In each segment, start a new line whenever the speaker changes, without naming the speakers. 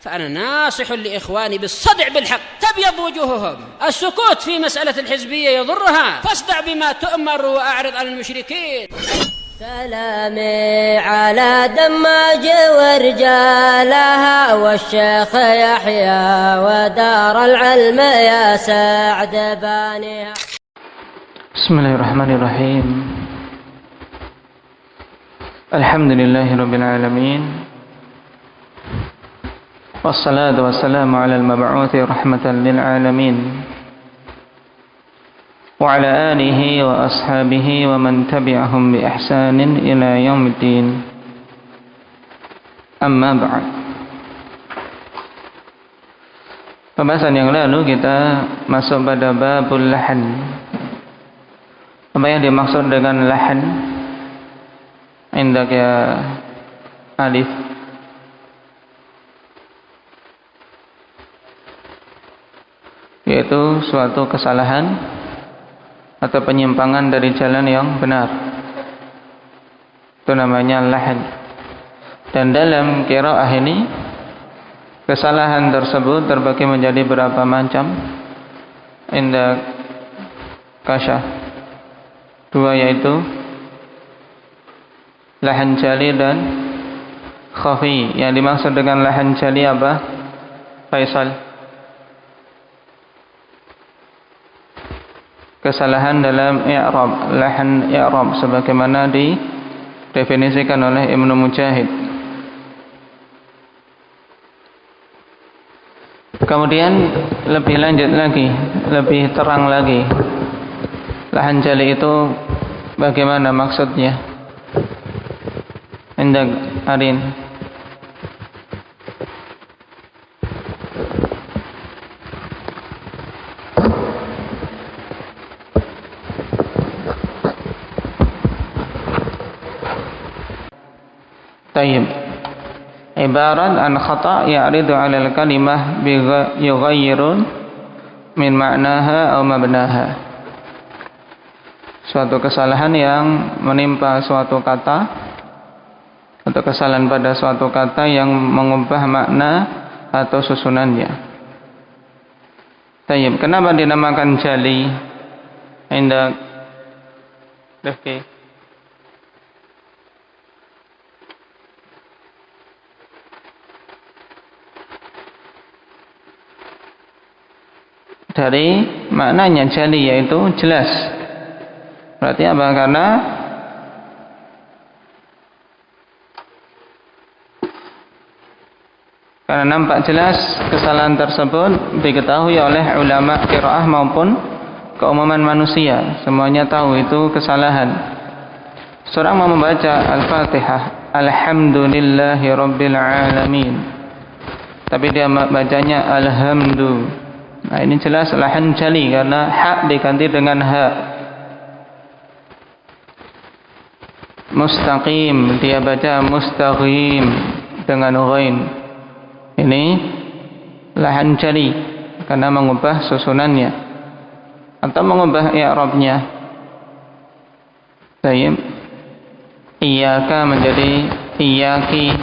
فأنا ناصح لإخواني بالصدع بالحق تبيض وجوههم. السكوت في مسألة الحزبية يضرها، فاصدع بما تؤمر وأعرض عن المشركين.
سلامي على دماج ورجالها والشيخ يحيى ودار العلم يا سعد بانيها.
بسم الله الرحمن الرحيم. الحمد لله رب العالمين، والصلاة والسلام على المبعوث رحمة للعالمين وعلى آله وأصحابه ومن تبعهم بإحسان إلى يوم الدين. Amma ba'd. Pembahasan yang lalu kita masuk pada babul lahan. Apa yang dimaksud dengan lahan? Indak ya Alif. Yaitu suatu kesalahan atau penyimpangan dari jalan yang benar. Itu namanya lahan. Dan dalam qiraah ini kesalahan tersebut terbagi menjadi berapa macam? Indak kasyah. Dua, yaitu lahan jali dan khafi. Yang dimaksud dengan lahan jali apa? Faisal. Kesalahan dalam i'rab, lahan i'rab sebagaimana didefinisikan oleh Ibnu Mujahid. Kemudian lebih lanjut lagi, lebih terang lagi. Lahan jali itu bagaimana maksudnya? Indak Arin. Tayyib. Ibarat an khata' ya'ridu 'ala al-kalimah bi yughayyirun min ma'naha aw mabnaha. Suatu kesalahan yang menimpa suatu kata atau kesalahan pada suatu kata yang mengubah makna atau susunannya. Tayyib. Kenapa dinamakan jali? Indak Rifki. Dari maknanya jali, yaitu jelas. Berarti apa? Karena nampak jelas kesalahan tersebut diketahui oleh ulama qiraah maupun keumuman manusia. Semuanya tahu itu kesalahan. Seorang mau membaca Al-Fatihah, Alhamdulillahi Rabbil Alamin, tapi dia bacanya Alhamdu. Nah, ini jelas lahan jali karena hak diganti dengan ha. Mustaqim, dia baca mustaqim dengan ghain. Ini lahan jali karena mengubah susunannya atau mengubah i'rabnya. Baik. Iyyaka menjadi iyyaki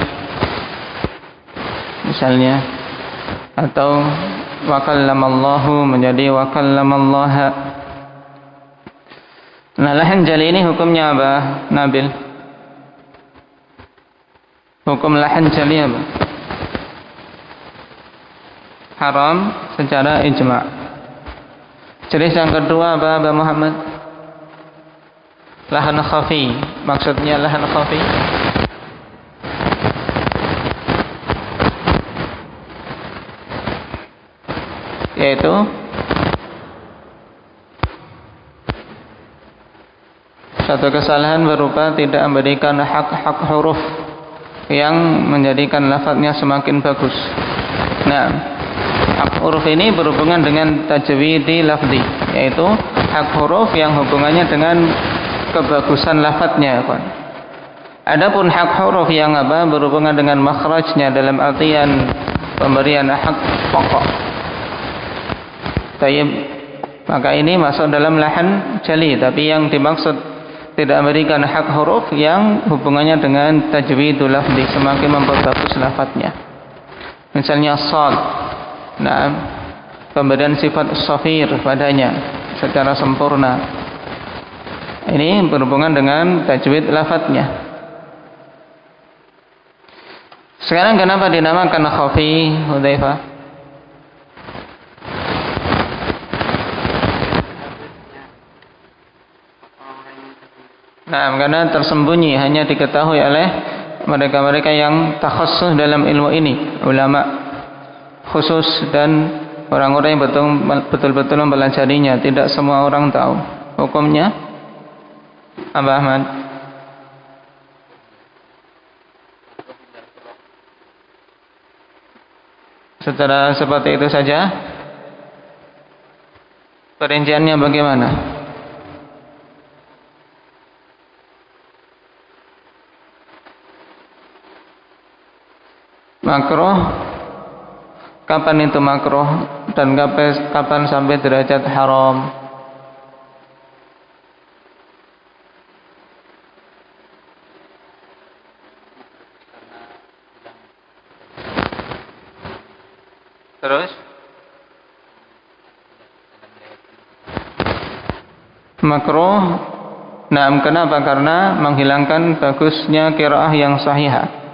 misalnya, atau wa kallamallahu menjadi wa kallamallaha. Nah, lahan jali ini hukumnya apa, Nabil? Hukum lahan jali apa? Haram secara ijma'. Jenis yang kedua apa, Abah Muhammad? Lahan khafi. Maksudnya lahan khafi? Yaitu satu kesalahan berupa tidak memberikan hak huruf yang menjadikan lafadznya semakin bagus. Nah, hak huruf ini berhubungan dengan tajwidi lafzi, yaitu hak huruf yang hubungannya dengan kebagusan lafadznya. Adapun hak huruf yang berhubungan dengan makhrajnya dalam artian pemberian hak pokok. Tayyib. Maka ini masuk dalam lahan jali, tapi yang dimaksud tidak memberikan hak huruf yang hubungannya dengan tajwidul lafzi, semakin memperbagus lafadznya. misalnya shad, nah, pemberian sifat shafir padanya secara sempurna. Ini berhubungan dengan tajwid lafadznya. Sekarang kenapa dinamakan khafi, Hudzaifah? Nah, karena tersembunyi, hanya diketahui oleh mereka-mereka yang takhassus dalam ilmu ini, ulama khusus dan orang-orang yang betul-betul mempelajarinya. Tidak semua orang tahu hukumnya. Abah Ahmad, secara seperti itu saja, perinciannya bagaimana? Makruh, kapan itu makruh dan kapan sampai derajat haram? Terus makruh, nah kenapa? Karena menghilangkan bagusnya qiraah yang sahihah.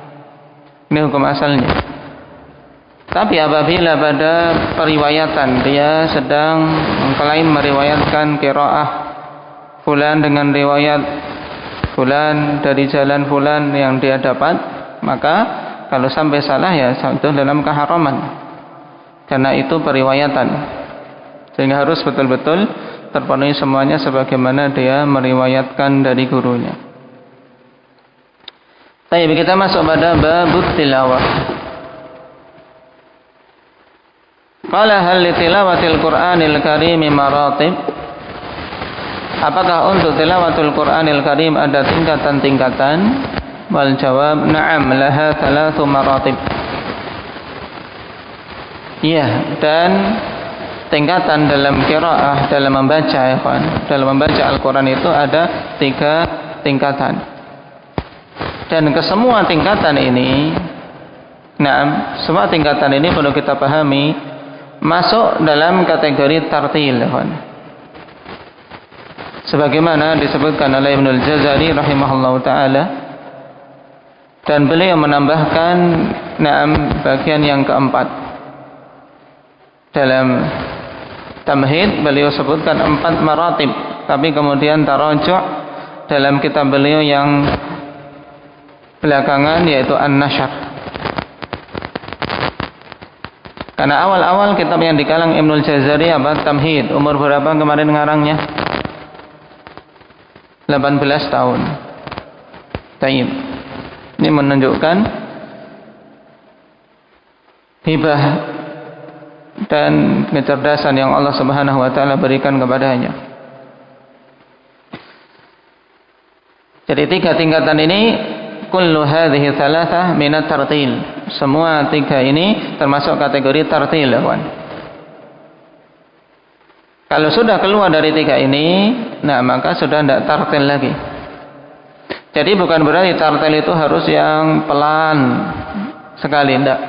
Ini hukum asalnya. Tapi apabila pada periwayatan dia sedang mengklaim meriwayatkan qiraah fulan dengan riwayat fulan dari jalan fulan yang dia dapat, maka kalau sampai salah ya jatuh dalam keharaman. Karena itu periwayatan. Sehingga harus betul-betul terpenuhi semuanya sebagaimana dia meriwayatkan dari gurunya. Baik, kita masuk pada babut tilawah. Qala hal li tilawatil Qur'anil Karim maratib? Apakah untuk tilawatul Qur'anil Karim ada tingkatan-tingkatan? Wal jawab na'am, laha thalathu maratib. Iya, dan tingkatan dalam qiraah, dalam membaca, ya kawan, dalam membaca Al-Qur'an itu ada 3 tingkatan. Dan kesemua tingkatan ini, nah, semua tingkatan ini perlu kita pahami masuk dalam kategori tartil, ya kawan. Sebagaimana disebutkan oleh Ibnul Jazari rahimahullahu taala, dan beliau menambahkan bagian yang keempat. Dalam Tamhid beliau sebutkan 4 maratib, tapi kemudian tarajuk dalam kitab beliau yang belakangan yaitu An-Nashr. Karena awal-awal kitab yang dikalang Ibnul Jazari Tamhid, umur berapa kemarin ngarangnya? 18 tahun. Taib. Ini menunjukkan hibah dan kecerdasan yang Allah Subhanahu wa taala berikan kepadanya. Jadi 3 tingkatan ini kullu hadhihi thalathah minat tartil. Semua 3 ini termasuk kategori tartil, kawan. Kalau sudah keluar dari 3 ini, nah maka sudah tidak tartil lagi. Jadi bukan berarti tartil itu harus yang pelan sekali, tidak.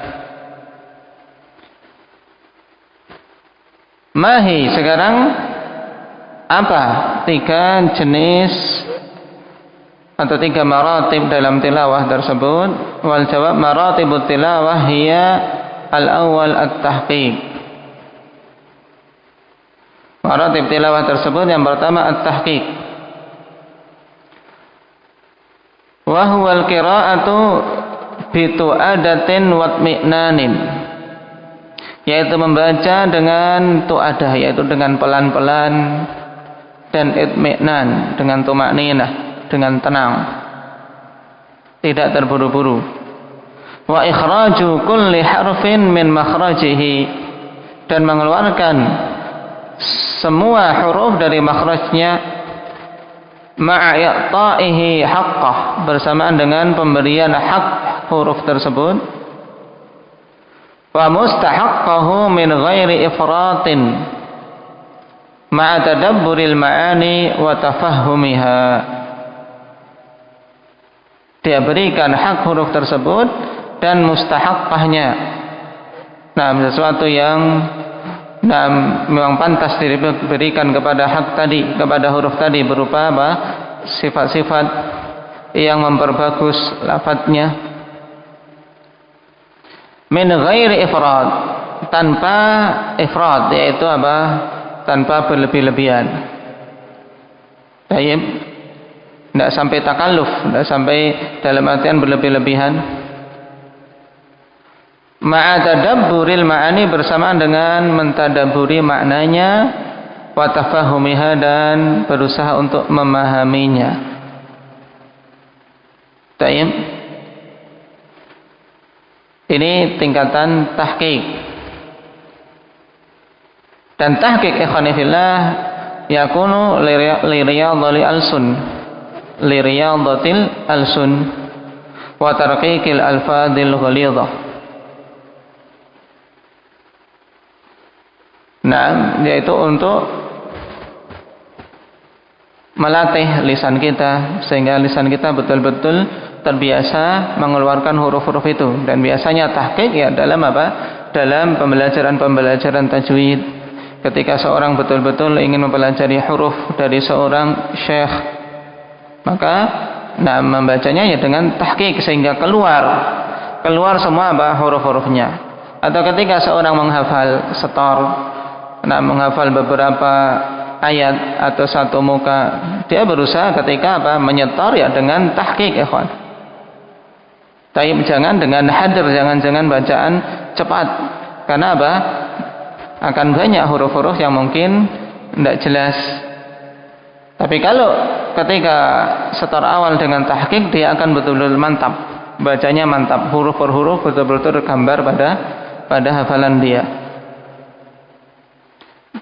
Mahi, sekarang apa 3 jenis atau 3 maratib dalam tilawah tersebut? Wal jawab maratibut tilawah hiya al-awwal at-tahqiq. Maratib tilawah tersebut yang pertama at-tahqiq. Wa huwa al-qira'atu bi tu'adatin wa itmi'nanin. Yaitu membaca dengan tu'adah, yaitu dengan pelan-pelan, dan itmi'nan dengan tumakninah, dengan tenang, tidak terburu-buru. Wa ikhraju kulli harfin min makhrajihi, dan mengeluarkan semua huruf dari makhrajnya, ma'a i'ta'ihi haqqah, bersamaan dengan pemberian hak huruf tersebut. Wa mustahaqqahu min ghairi ifratin ma'a tadabburil ma'ani wa tafahhumiha. Dia berikan hak huruf tersebut dan mustahaqqahnya sesuatu yang memang pantas diberikan kepada hak tadi, kepada huruf tadi, berupa apa? Sifat-sifat yang memperbagus lafadznya. Min ghairi ifrad, tanpa ifrad, yaitu apa? Tanpa berlebih-lebihan. Baik, tidak sampai takalluf, tidak sampai dalam artian berlebih-lebihan. Ma'atadabburil ma'ani, bersamaan dengan mentadabburi maknanya, wa tafahumiha, dan berusaha untuk memahaminya. Baik. Ini tingkatan tahqiq. Dan tahqiq ikhwani fillah yakunu li riyadatil alsun wa tarqiqil alfadil ghalidhah. Yaitu untuk melatih lisan kita sehingga lisan kita betul-betul terbiasa mengeluarkan huruf-huruf itu. Dan biasanya tahqiq ya dalam apa? Dalam pembelajaran tajwid. Ketika seorang betul-betul ingin mempelajari huruf dari seorang syekh, maka membacanya ya dengan tahqiq sehingga keluar semua apa? Huruf-hurufnya. Atau ketika seorang menghafal setor, menghafal beberapa ayat atau satu muka, dia berusaha ketika apa? Menyetor ya dengan tahqiq, ikhwan. Tapi jangan dengan hadir, jangan bacaan cepat. Karena apa? Akan banyak huruf-huruf yang mungkin tidak jelas. Tapi kalau ketika setor awal dengan tahqiq, dia akan betul-betul mantap. Bacanya mantap, huruf per huruf betul-betul tergambar pada hafalan dia.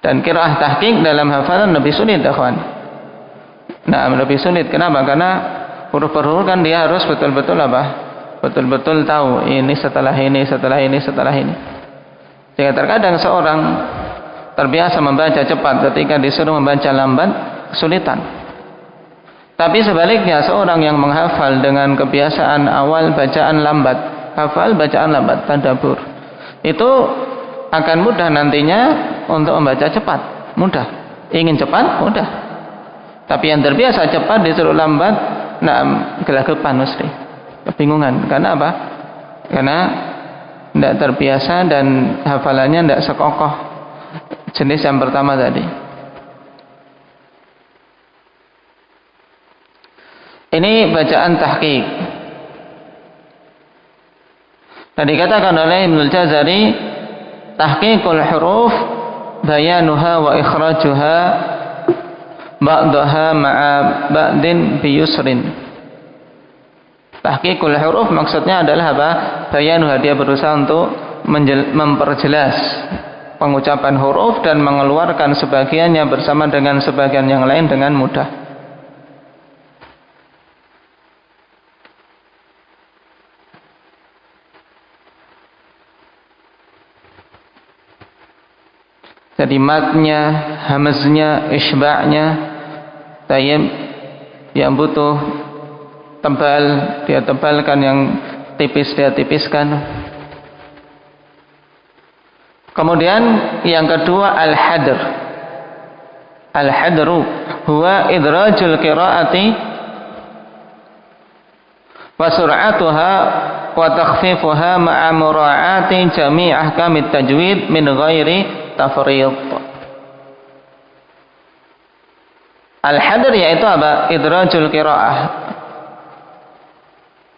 Dan qiraah tahqiq dalam hafalan lebih sulit, ikhwan. Lebih sulit. Kenapa? Karena huruf per huruf kan dia harus betul-betul apa? Betul-betul tahu ini setelah ini, setelah ini, setelah ini. Sehingga terkadang seorang terbiasa membaca cepat, ketika disuruh membaca lambat, kesulitan. Tapi sebaliknya, seorang yang menghafal dengan kebiasaan awal bacaan lambat, hafal bacaan lambat, tadabbur, itu akan mudah nantinya untuk membaca cepat, mudah. Ingin cepat, mudah. Tapi yang terbiasa cepat disuruh lambat, gelagapan mesti, kebingungan. Karena apa? Karena tidak terbiasa dan hafalannya tidak sekokoh jenis yang pertama tadi. Ini bacaan tahqiq. Dan dikatakan oleh Ibnul Jazari, tahqiqul huruf bayanuha wa ikhrajuha ba'daha ma'a ba'din biyusrin. Tahqiqul huruf maksudnya adalah apa? Bayanuha, dia berusaha untuk memperjelas pengucapan huruf dan mengeluarkan sebagiannya bersama dengan sebagian yang lain dengan mudah. Jadi matnya, hamaznya, isba'nya, tayyib yang butuh tebal dia tebalkan, yang tipis dia tipiskan. Kemudian yang kedua al-hadr. Al-hadru huwa idrajul qiraati wa sur'atuha wa takhfifuha ma'a mura'ati jami' ahkamit tajwid min ghairi tafriq. Al-hadr yaitu apa? Idrajul qiraah,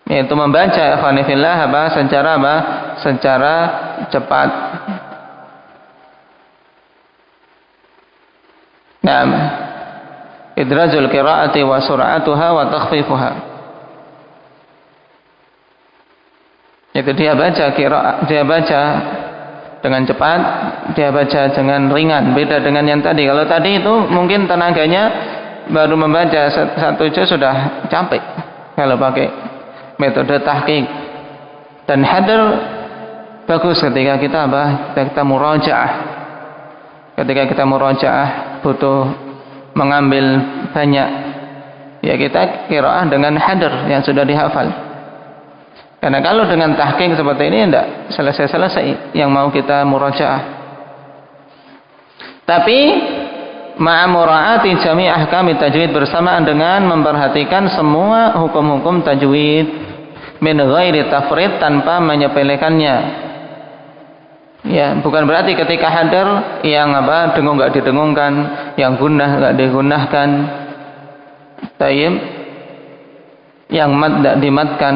yaitu membaca ikhwani fillah apa? Secara apa? Secara cepat. Idrajul qiraati wa sur'atuha wa takhfifuha. Itu dia baca qiraah, dia baca dengan cepat, dia baca dengan ringan. Beda dengan yang tadi. Kalau tadi itu mungkin tenaganya baru membaca satu juz sudah capek kalau pakai metode tahqiq. Dan hadr bagus ketika kita apa? Kita murajaah. Ketika kita murajaah butuh mengambil banyak, ya kita qiraah dengan hadr yang sudah dihafal. Karena kalau dengan tahqiq seperti ini tidak selesai-selesai yang mau kita murajaah. Tapi ma'a mura'ati jami' ahkami tajwid, bersamaan dengan memperhatikan semua hukum-hukum tajwid min ghairi tafrid, tanpa menyepelekannya. Ya, bukan berarti ketika hadar yang dengung enggak didengungkan, yang gunnah enggak digunnahkan, tayyib, yang mad enggak dimatkan.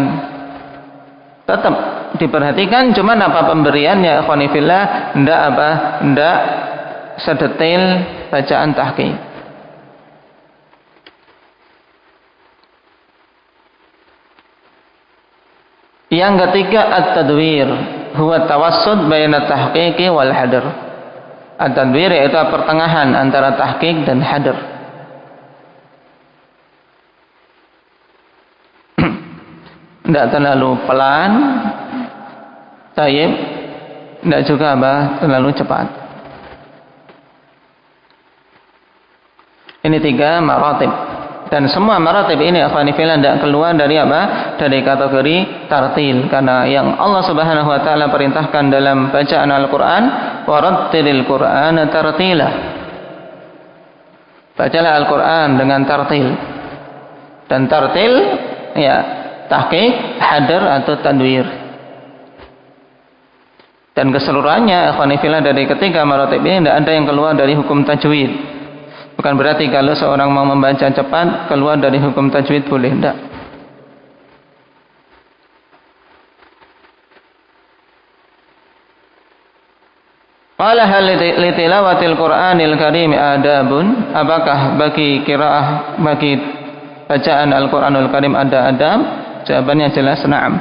Tetap diperhatikan, cuman apa pemberiannya ikhwani fillah, enggak sedetail bacaan tahqiq. Yang ketiga at-tadwir, huwa tawassud baina tahqiqi wal hadr. At-tadwir yaitu pertengahan antara tahqiq dan hadr. Tidak terlalu pelan, tayyib, tidak juga terlalu cepat. Ini 3 maratib. Dan semua maratib ini akhwani fillah tidak keluar dari dari kategori tartil, karena yang Allah Subhanahu wa taala perintahkan dalam bacaan Al-Qur'an, warattilil Qur'ana tartila. Bacalah Al-Qur'an dengan tartil. Dan tartil ya tahqiq, hadar atau tadwir. Dan keseluruhannya akhwani fillah dari ketiga maratib ini tidak ada yang keluar dari hukum tajwid. Bukan berarti kalau seorang mau membaca cepat keluar dari hukum tajwid, boleh, tidak. Qala hal li tilawatil Qur'anil Karim adabun, apakah bagi qiraah, bagi bacaan Al-Qur'anul Karim ada adab? Jawabannya jelas na'am.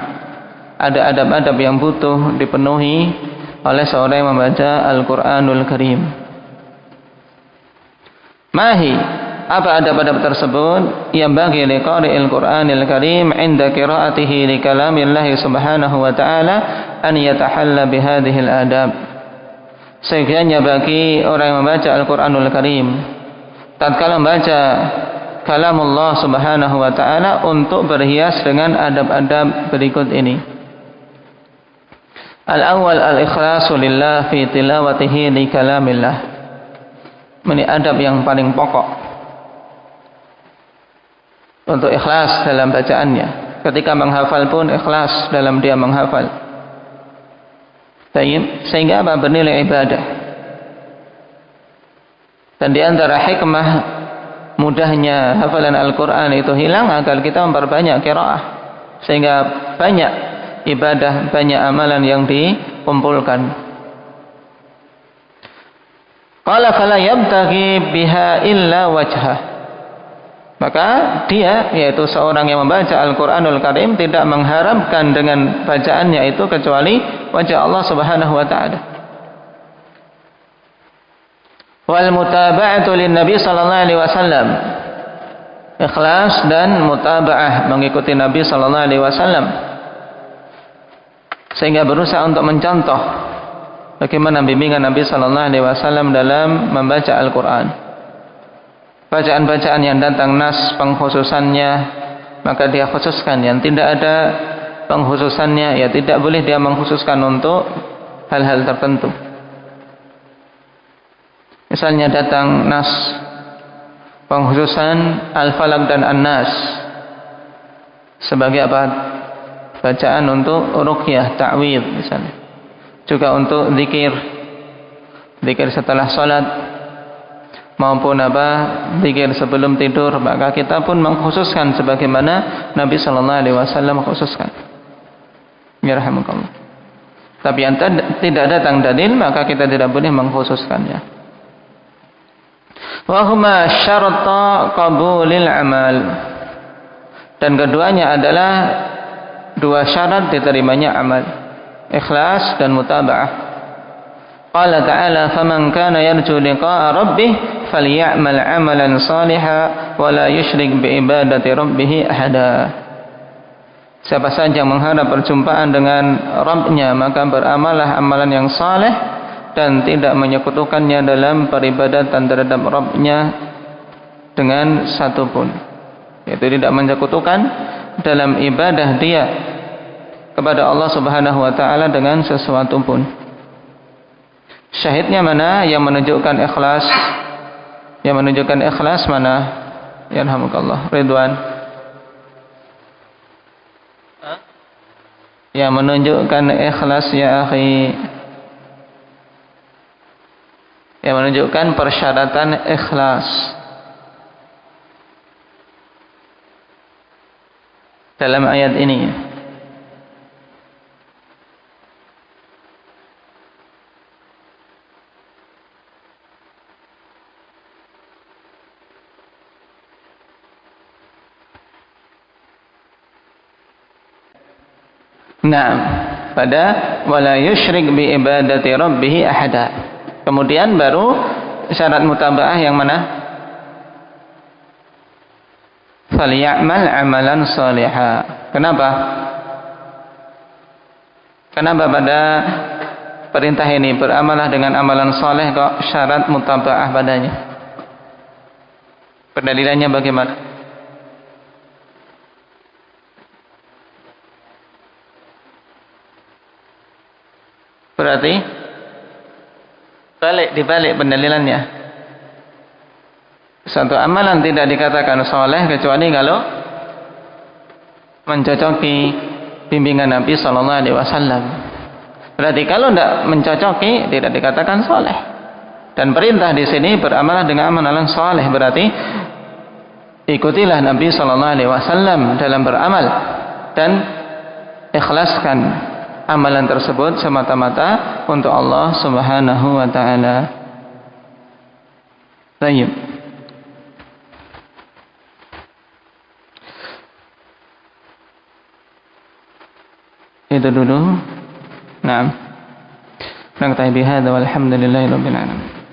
Ada adab-adab yang butuh dipenuhi oleh seorang yang membaca Al-Qur'anul Karim. Mahi, apa adab-adab tersebut? Yang bagi liqari'il Qur'anil Karim inda qira'atihi li kalamillahi subhanahu wa ta'ala an yatahalla bihadhil adab. Seyogyanya bagi orang yang membaca Al-Qur'anul Karim tatkala membaca kalamullah subhanahu wa ta'ala untuk berhias dengan adab-adab berikut ini. Al-awwal al-ikhlasu lillah fi tilawatihi li kalamillah. Ini adab yang paling pokok, untuk ikhlas dalam bacaannya. Ketika menghafal pun ikhlas dalam dia menghafal. Sehingga bernilai ibadah. Dan di antara hikmah mudahnya hafalan Al-Quran itu hilang agar kita memperbanyak qiraah, sehingga banyak ibadah, banyak amalan yang dikumpulkan. Qala fala yabtaghi biha illa wajhah. Maka dia, yaitu seorang yang membaca Al-Quranul Karim, tidak mengharapkan dengan bacaannya itu kecuali wajah Allah Subhanahu wa ta'ala. Wal mutaba'atu lin Nabi sallallahu alaihi wasallam. Ikhlas dan mutaba'ah, mengikuti Nabi sallallahu alaihi wasallam. Sehingga berusaha untuk mencontoh bagaimana bimbingan Nabi sallallahu alaihi wasallam dalam membaca Al-Qur'an. Bacaan-bacaan yang datang nas pengkhususannya, maka dia khususkan. Yang tidak ada pengkhususannya, ya tidak boleh dia mengkhususkan untuk hal-hal tertentu. Misalnya datang nas pengkhususan Al-Falaq dan An-Nas sebagai apa? Bacaan untuk ruqyah, ta'widz misalnya. Juga untuk zikir setelah salat maupun zikir sebelum tidur, maka kita pun mengkhususkan sebagaimana Nabi sallallahu alaihi wasallam khususkan. Ya rahimakallah. Tapi yang tidak datang dalil, maka kita tidak boleh mengkhususkannya. Wa huma syarata qabulil amal. Dan keduanya adalah dua syarat diterimanya amal, ikhlas dan mutaba'ah. Qala ta'ala faman kana yarju liqa'a rabbih falyamal 'amalan shalihan wa la yusyrik bi ibadati rabbih ahada. Siapa saja yang mengharap perjumpaan dengan Rabbnya, maka beramallah amalan yang saleh dan tidak menyekutukannya dalam peribadatan terhadap Rabbnya dengan satu pun, yaitu tidak menyekutukan dalam ibadah dia kepada Allah Subhanahu wa taala dengan sesuatu pun. Syahidnya mana yang menunjukkan ikhlas? Yang menunjukkan ikhlas mana? Yarhamukallah. Ridwan. Yang menunjukkan ikhlas ya akhi. Yang menunjukkan persyaratan ikhlas dalam ayat ini. Nah, pada wala yusyrik bi ibadati rabbih ahada. Kemudian baru syarat mutabaah yang mana? Falyamal amalan salihah. Kenapa? Kenapa pada perintah ini beramalah dengan amalan saleh kok syarat mutabaah padanya? Pendalilannya bagaimana? Berarti dibalik pendalilannya. Satu amalan tidak dikatakan soleh kecuali kalau mencocoki bimbingan Nabi Sallallahu Alaihi Wasallam. Berarti kalau tidak mencocoki tidak dikatakan soleh. Dan perintah di sini beramalah dengan amalan soleh. Berarti ikutilah Nabi Sallallahu Alaihi Wasallam dalam beramal dan ikhlaskan amalan tersebut semata-mata untuk Allah Subhanahu wa taala. Baik. Itu dulu. Naam. Naktabi bihadza walhamdulillahirabbil alamin.